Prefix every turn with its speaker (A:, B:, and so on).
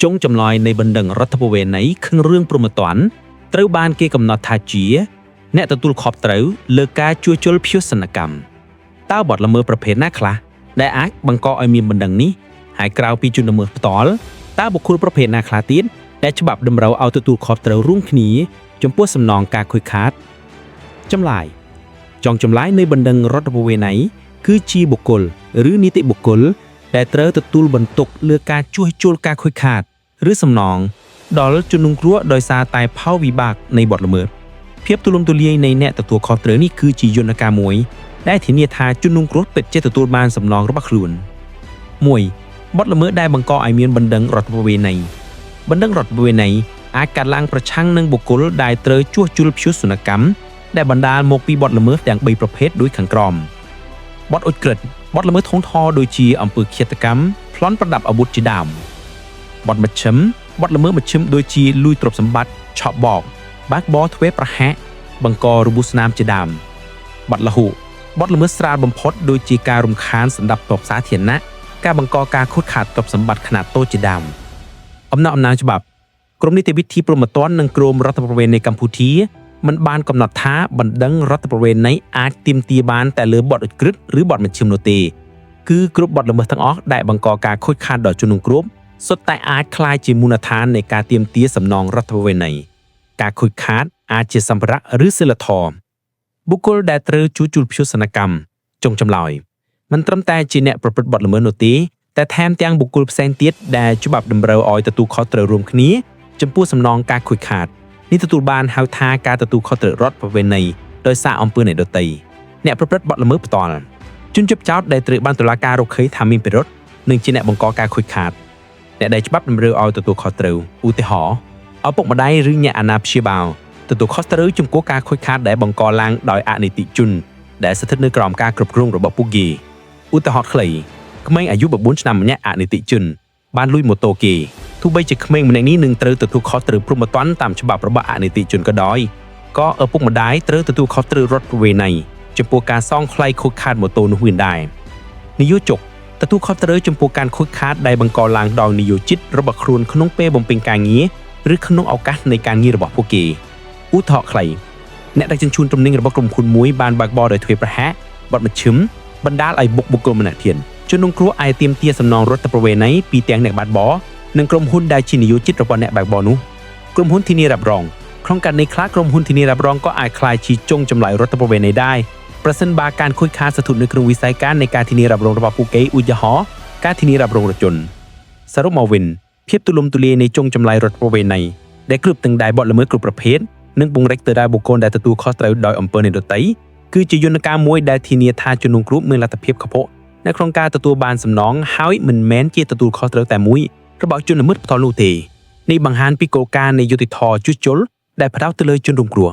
A: ចុងចម្លើយនៃបណ្ដឹងរដ្ឋប្រវេណីក្នុងរឿងព្រហ្មទណ្ឌត្រូវបានគេកំណត់ថាជាអ្នកទទួលខុសត្រូវលើការជួសជុលភស្តុសនកម្មតើបទល្មើសប្រភេទណាខ្លះដែលអាចបង្កឲ្យមានបណ្ដឹងនេះហើយក្រៅពីជនល្មើសផ្ទាល់តើបុគ្គលប្រភេទណាខ្លះទៀតដែលច្បាប់តម្រូវឲ្យទទួលខុសត្រូវរួមគ្នាចំពោះសំណងការខូចខាតចម្លើយចុងចម្លើយនៃបណ្ដឹងរដ្ឋប្រវេណីគឺជាបុគ្គលឬនីតិបុគ្គលដែលត្រូវទទួលបន្ទុកលើការជួសជុលការខូចខាតឬសំណងដល់ជនរងគ្រោះដោយសារតែផលវិបាកនៃបទល្មើសភាពទូលំទូលាយនៃអ្នកទទួលខុសត្រូវនេះគឺជាយន្តការមួយដែលធានាថាជនរងគ្រោះពិតជាទទួលបានសំណងរបស់ខ្លួន 1. បទល្មើសដែលបង្កឲ្យមានបណ្ដឹងរដ្ឋប្រវេណីបណ្ដឹងរដ្ឋប្រវេណីអាចកើតឡើងប្រឆាំងនឹងបុគ្គលដែលត្រូវជួសជុលភស្តុសនកម្មដែលបណ្ដាលមកពីបទល្មើសទាំង3ប្រភេទដូចខាងក្រោមបទឧក្រិដ្ឋបទល្មើសធ្ងន់ធ្ងរដូចជាអំពើឃាតកម្មប្លន់ប្រដាប់អាវុធជាដើមបទមជ្ឈិមបទល្មើសមជ្ឈិមដូចជាលួចទ្រព្យសម្បត្តិឆក់បោកបើកបរធ្វេសប្រហាក់បង្ករបួសស្នាមជាដើមបទលហុបទល្មើសស្រាលបំផុតដូចជាការរំខានសម្ដាប់ទ័ពសាធារណៈការបង្កការខូចខាតទ្រព្យសម្បត្តិខ្នាតតូចជាដើមអំណះច្បាប់ក្រមនីតិវិធីព្រហ្មទណ្ឌនិងក្រមរដ្ឋប្រវេណីកម្ពុជាមិនបានកំណត់ថាបណ្ដឹងរដ្ឋប្រវេណីអាចទាមទារបានតែលើបទឧក្រិដ្ឋឬបទមជ្ឈិមនោះទេគឺគ្រប់បទល្មើសទាំងអស់ដែលបង្កការខូចខាតដល់ជនរងគ្រោះសុទ្ធតែអាចក្លាយជាមូលដ្ឋាននៃការទាមទារសំណងរដ្ឋប្រវេណីការខូចខាតអាចជាសម្ភារៈឬសីលធម៌បុគ្គលដែលត្រូវជួសជុលភស្តុសនកម្មចុងចម្លើយមិនត្រឹមតែជាអ្នកប្រព្រឹត្តបទល្មើសនោះទេតែថែមទាំងបុគ្គលផ្សេងទៀតដែលច្បាប់តម្រូវឲ្យទទួលខុសត្រូវរួមគ្នាចំពោះសំណងការខូចខាតនេះទទួលបានហៅថាការទទួលខុសត្រូវរដ្ឋប្រវេណីដោយសារអំពើអ្នកដទៃអ្នកប្រព្រឹត្តបទល្មើសផ្ទាល់ជនជាប់ចោទដែលត្រូវបានតុលាការរកឃើញថាមានពិរុទ្ធនិងជាអ្នកបង្កការខូចខាតអ្នកដែលច្បាប់តម្រូវឲ្យទទួលខុសត្រូវឧទាហរណ៍ឪពុកម្ដាយឬអ្នកអាណាព្យាបាលទទួលខុសត្រូវចំពោះការខូចខាតដែលបង្កឡើងដោយអនីតិជនដែលស្ថិតនៅក្រោមការគ្រប់គ្រងរបស់ពួកគេឧទាហរណ៍ខ្លីក្មេងអាយុ14ឆ្នាំម្នាក់អនីតិជនបានលួចម៉ូតូគេទោះបីជាក្មេងម្នាក់នេះនឹងត្រូវទទួលខុសត្រូវព្រហ្មទណ្ឌតាមច្បាប់របស់អនីតិជនក៏ដោយក៏ឪពុកម្ដាយត្រូវទទួលខុសត្រូវរដ្ឋប្រវេណីចំពោះការសងថ្លៃខូចខាតម៉ូតូនោះវិញដែរនិយោជកទទួលខុសត្រូវចំពោះការខូចខាតដែលបង្កឡើងដោយនិយោជិតរបស់ខ្លួនក្នុងពេលបំពេញការងារឬក្នុងឱកាសនៃការងាររបស់ពួកគេឧទាហរណ៍ខ្លីអ្នកដឹកជញ្ជូនទំនិញរបស់ក្រុមហ៊ុនមួយបានបើកបរដោយធ្វេសប្រហាក់បទមជ្ឈិមបណ្ដាលឲ្យបុគ្គលម្នាក់ទៀតជនរងគ្រោះអាចទាមទារសំណងរដ្ឋប្រវេណីពីទាំងអ្នកបើកបរនិងក្រុមហ៊ុនដែលជានិយោជិតរបស់អ្នកបើកបរនោះក្រុមហ៊ុនធានារ៉ាប់រងក្នុងករណីខ្លះក្រុមហ៊ុនធានារ៉ាប់រងក៏អាចក្លាយជាចុងចម្លើយរដ្ឋប្រវេណីដែរប្រសិនបើការខូចខាតស្ថិតនៅក្នុងវិស័យការនៃការធានារ៉ាប់រងរបស់ពួកគេឧទាហរណ៍ការធានារ៉ាប់រងរថយន្តសរុបមកវិញភាពទូលំទូលាយនៃចុងចម្លើយរដ្ឋប្រវេណីដែលគ្រប់ទាំងដែរបទល្មើសគ្រប់ប្រភេទនិងពង្រឹងទៅដល់បុគ្គលដែលទទួលខុសត្រូវដោយអំពើអ្នកដទៃគឺជាយន្តការមួយដែលធានាថាជនរងគ្រោះមានលទ្ធភាពខ្ពស់នៅក្នុងការទទួលបានសំណងហើយមិនមែនជាទទួលខុសត្រូវតែមួយរបស់ជនល្មើសផ្ទាល់នោះទេនេះបង្ហាញពីគោលការណ៍នៃយុត្តិធម៌ជួសជុលដែលផ្ដោតទៅលើជនរងគ្រោះ